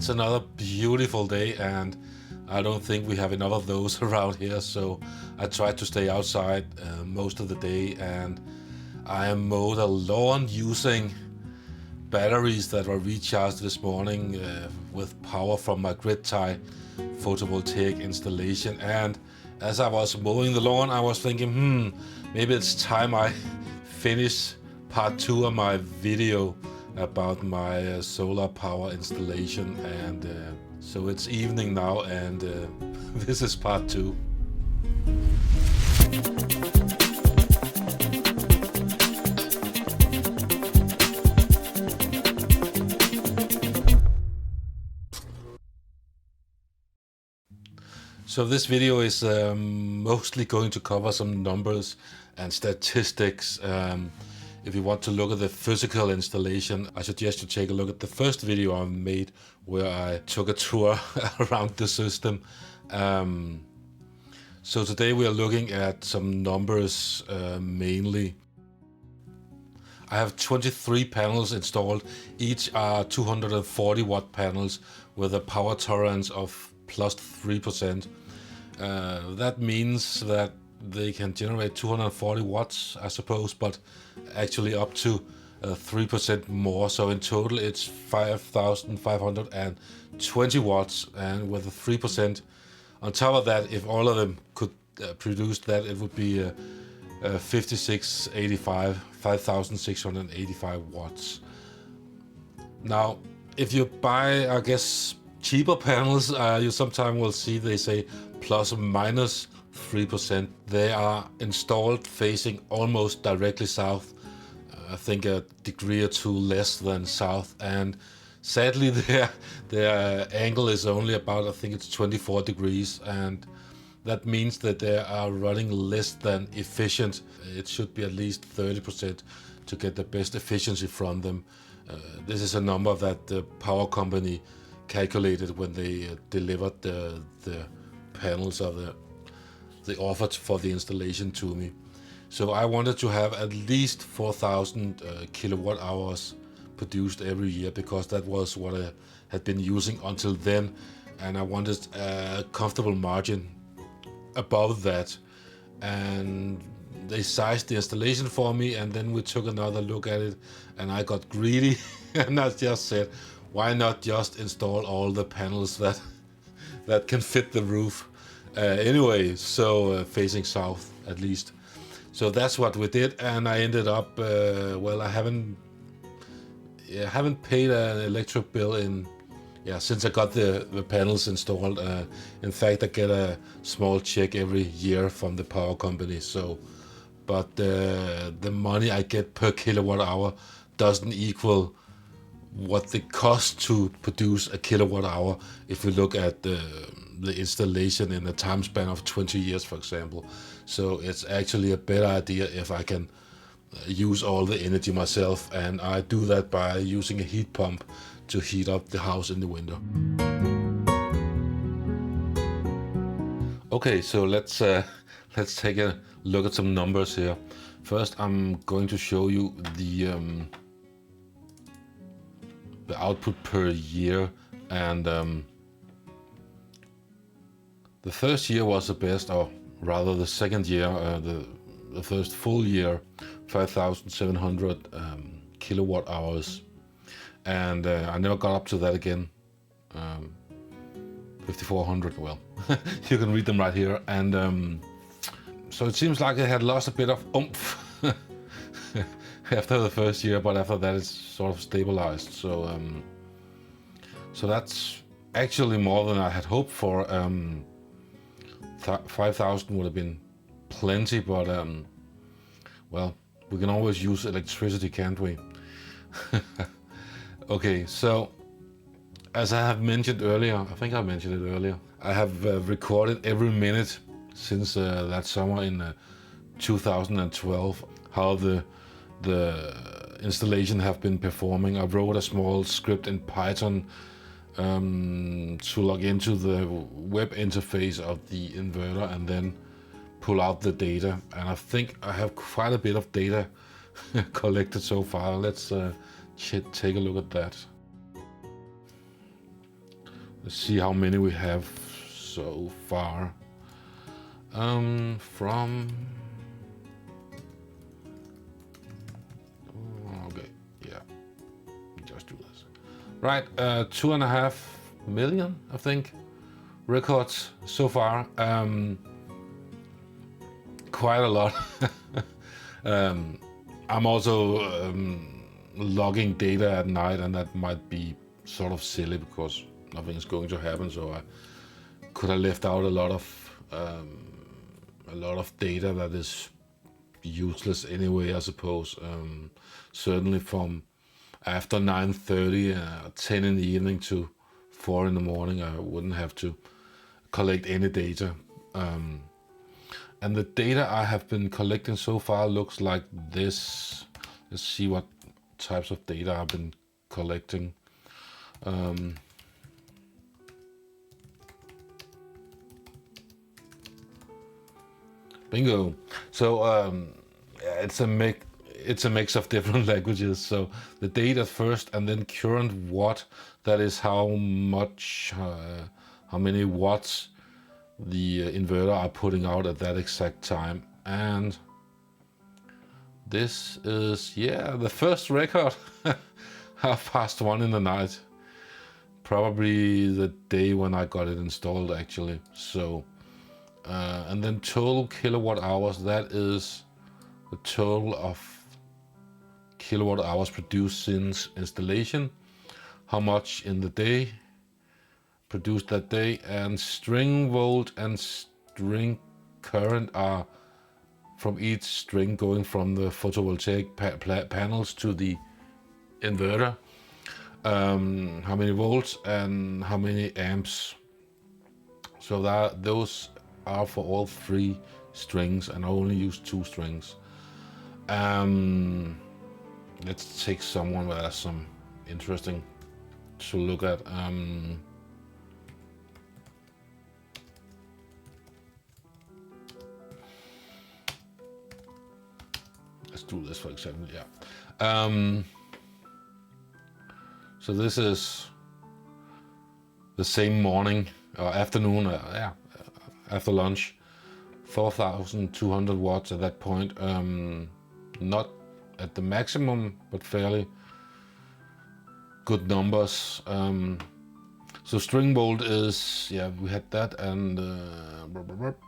it's another beautiful day, and I don't think we have enough of those around here, so I try to stay outside most of the day, and I mowed a lawn using batteries that were recharged this morning with power from my grid tie photovoltaic installation. And as I was mowing the lawn, I was thinking, maybe it's time I finish part 2 of my video about my solar power installation. And so it's evening now, and this is part 2. So this video is mostly going to cover some numbers and statistics. If you want to look at the physical installation, I suggest you take a look at the first video I made where I took a tour around the system. So today we are looking at some numbers mainly. I have 23 panels installed. Each are 240 watt panels with a power tolerance of plus 3%. That means that they can generate 240 watts, I suppose, but actually up to 3% more. So in total it's 5,520 watts, and with a 3% on top of that, if all of them could produce that, it would be 5,685 watts. Now, if you buy, I guess, cheaper panels, you sometimes will see they say plus or minus 3%. They are installed facing almost directly south, I think a degree or two less than south, and sadly their angle is only about, I think it's 24 degrees, and that means that they are running less than efficient. It should be at least 30% to get the best efficiency from them. This is a number that the power company calculated when they delivered the panels of the offer for the installation to me. So I wanted to have at least 4,000 kilowatt hours produced every year, because that was what I had been using until then, and I wanted a comfortable margin above that. And they sized the installation for me, and then we took another look at it, and I got greedy and I just said, why not just install all the panels that can fit the roof anyway, so facing south at least. So that's what we did, and I ended up well, I haven't paid an electric bill in since I got the panels installed. In fact, I get a small check every year from the power company. So, but the money I get per kilowatt hour doesn't equal what the cost to produce a kilowatt hour if you look at the installation in a time span of 20 years, for example. So it's actually a better idea if I can use all the energy myself, and I do that by using a heat pump to heat up the house in the winter. Okay, so let's take a look at some numbers here. First, I'm going to show you the output per year, and the first year was the best, or rather the second year, the first full year, 5,700 kilowatt hours, and I never got up to that again. 5,400, well, you can read them right here, and so it seems like it had lost a bit of oomph after the first year, but after that it's sort of stabilized. So so that's actually more than I had hoped for. 5,000 would have been plenty, but well, we can always use electricity, can't we? Okay, so as I have mentioned earlier, I think I mentioned it earlier, I have recorded every minute since that summer in 2012 how the installation have been performing. I wrote a small script in Python to log into the web interface of the inverter and then pull out the data. And I think I have quite a bit of data collected so far. Let's take a look at that. Let's see how many we have so far. From... Okay, yeah. Just do this. Right, 2.5 million, I think, records so far. Quite a lot. I'm also logging data at night, and that might be sort of silly because nothing is going to happen. So I could have left out a lot of data that is useless anyway, I suppose. Certainly from after 9:30, 10 in the evening to 4 in the morning, I wouldn't have to collect any data. And the data I have been collecting so far looks like this. Let's see what types of data I've been collecting. Bingo. So yeah, it's a mix of different languages. So the data first, and then current watt. That is how many watts the inverter are putting out at that exact time. And this is, yeah, the first record. 1:30 in the night. Probably the day when I got it installed, actually. So, and then total kilowatt hours, that is the total of kilowatt hours produced since installation. How much in the day produced that day, and string volt and string current are from each string going from the photovoltaic panels to the inverter. How many volts and how many amps. So those are for all 3 strings, and I only use 2 strings. Let's take someone where there's some interesting to look at. Let's do this, for example. Yeah. So this is the same morning or afternoon. After lunch. 4,200 watts at that point. Not at the maximum, but fairly good numbers. So string volt is, yeah, we had that, and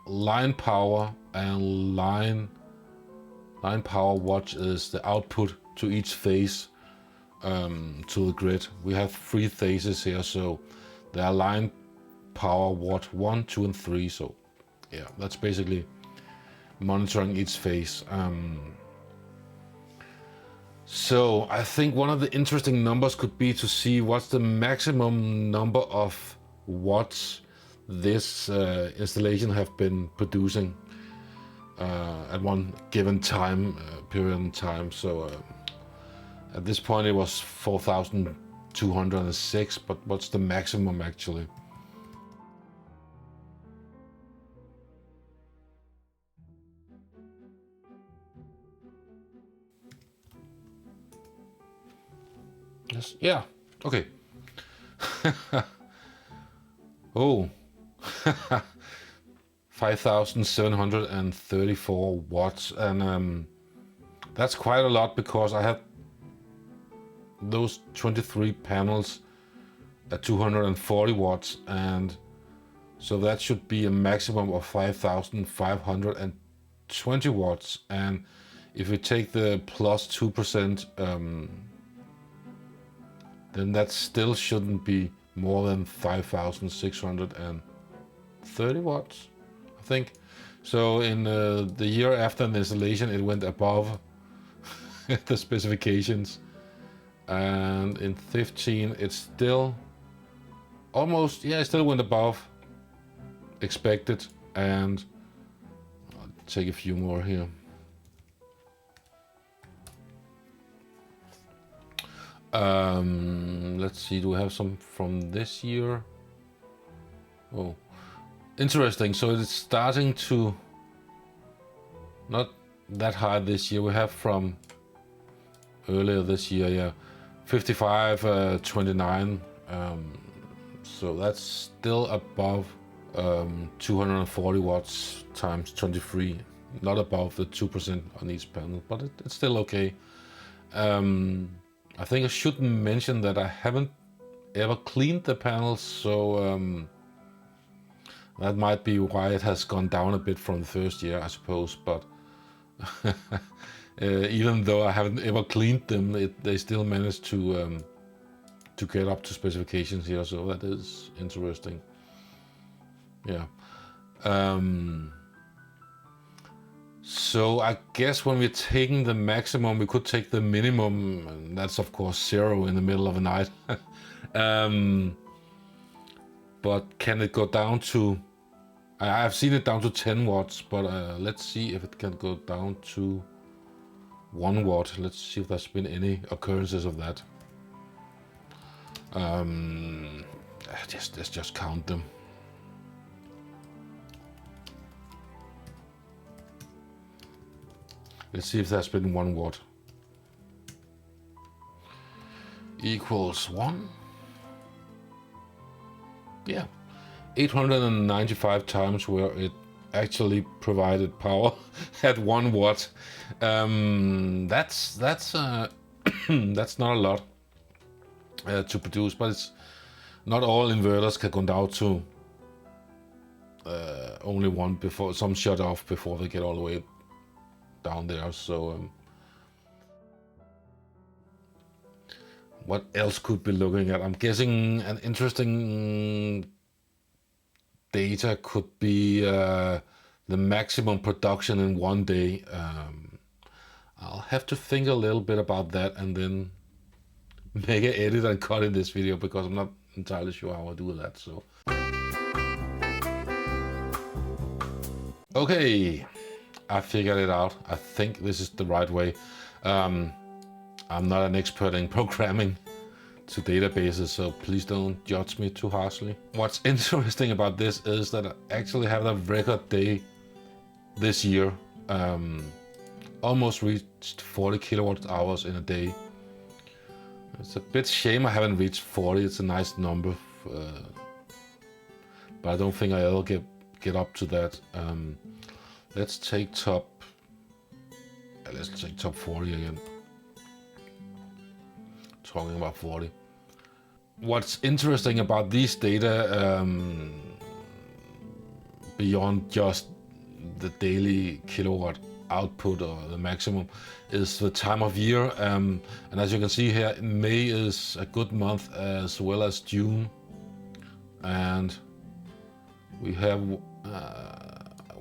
line power and line power watt is the output to each phase to the grid. We have 3 phases here, so there are line power watt 1, 2, and 3. So yeah, that's basically monitoring each phase. So I think one of the interesting numbers could be to see what's the maximum number of watts this installation have been producing at one given time period in time. So at this point it was 4,206, but what's the maximum actually? Yes, yeah, okay. Oh, 5,734 watts, and that's quite a lot because I have those 23 panels at 240 watts, and so that should be a maximum of 5,520 watts. And if we take the plus 2%, then that still shouldn't be more than 5,630 watts, I think. So in the year after the installation, it went above the specifications, and in 15 it's still almost, yeah, it still went above expected. And I'll take a few more here. Let's see, do we have some from this year? Oh, interesting. So it's starting to not that high this year. We have from earlier this year, yeah, 55, 29. So that's still above 240 watts times 23. Not above the 2% on each panel, but it's still okay. I think I should mention that I haven't ever cleaned the panels, so that might be why it has gone down a bit from the first year, I suppose. But even though I haven't ever cleaned them, they still managed to get up to specifications here, so that is interesting. Yeah. So I guess when we're taking the maximum, we could take the minimum, and that's of course 0 in the middle of the night. But can it go down to, I've seen it down to 10 watts, but let's see if it can go down to 1 watt. Let's see if there's been any occurrences of that. Let's just count them. Let's see if there's been 1 watt. Equals 1. Yeah, 895 times where it actually provided power at 1 watt. That's that's not a lot to produce, but it's not all inverters can go down to only 1 before some shut off before they get all the way down there. So what else could be looking at? I'm guessing an interesting data could be the maximum production in 1 day. I'll have to think a little bit about that and then make an edit and cut in this video, because I'm not entirely sure how I do that. So okay, I figured it out. I think this is the right way. I'm not an expert in programming to databases, so please don't judge me too harshly. What's interesting about this is that I actually have a record day this year. Almost reached 40 kilowatt hours in a day. It's a bit shame I haven't reached 40. It's a nice number, but I don't think I ever get up to that. Let's take top 40 again. Talking about 40. What's interesting about these data, beyond just the daily kilowatt output or the maximum, is the time of year. And as you can see here, May is a good month, as well as June. And we have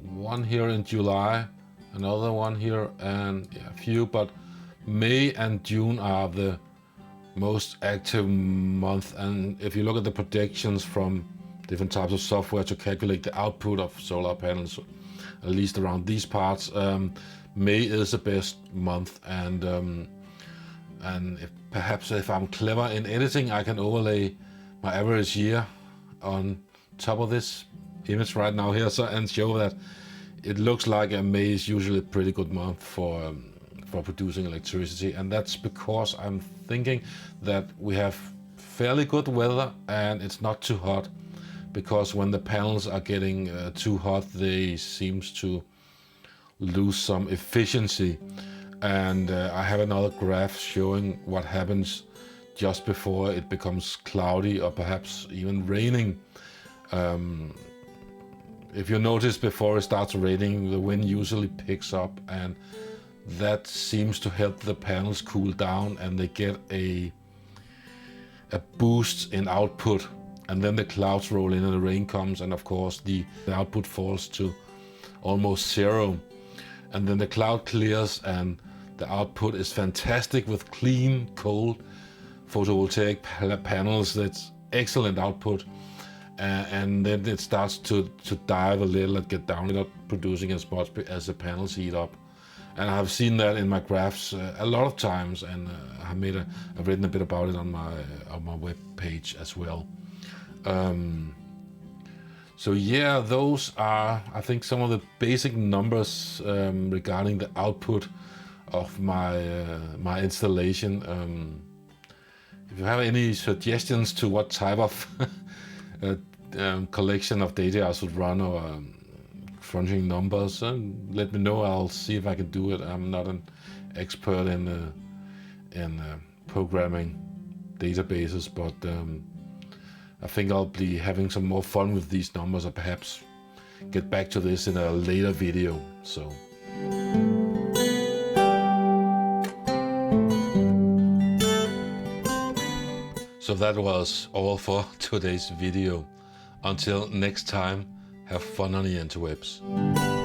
one here in July, another one here, and a few, but May and June are the most active month. And if you look at the predictions from different types of software to calculate the output of solar panels, at least around these parts, May is the best month. And perhaps if I'm clever in editing, I can overlay my average year on top of this image right now here, and show that it looks like May is usually a pretty good month for producing electricity. And that's because I'm thinking that we have fairly good weather and it's not too hot, because when the panels are getting too hot, they seems to lose some efficiency. And I have another graph showing what happens just before it becomes cloudy or perhaps even raining. If you notice, before it starts raining, the wind usually picks up, and that seems to help the panels cool down, and they get a boost in output. And then the clouds roll in and the rain comes, and of course the output falls to almost 0. And then the cloud clears and the output is fantastic with clean, cold photovoltaic panels. That's excellent output. And then it starts to dive a little and get down, not producing as much as the panels heat up. And I've seen that in my graphs a lot of times, and I've written a bit about it on my web page as well. So yeah, those are, I think, some of the basic numbers regarding the output of my installation. If you have any suggestions to what type of collection of data I should run, or crunching numbers, let me know. I'll see if I can do it. I'm not an expert in programming databases, but I think I'll be having some more fun with these numbers, or perhaps get back to this in a later video. So that was all for today's video. Until next time, have fun on the interwebs.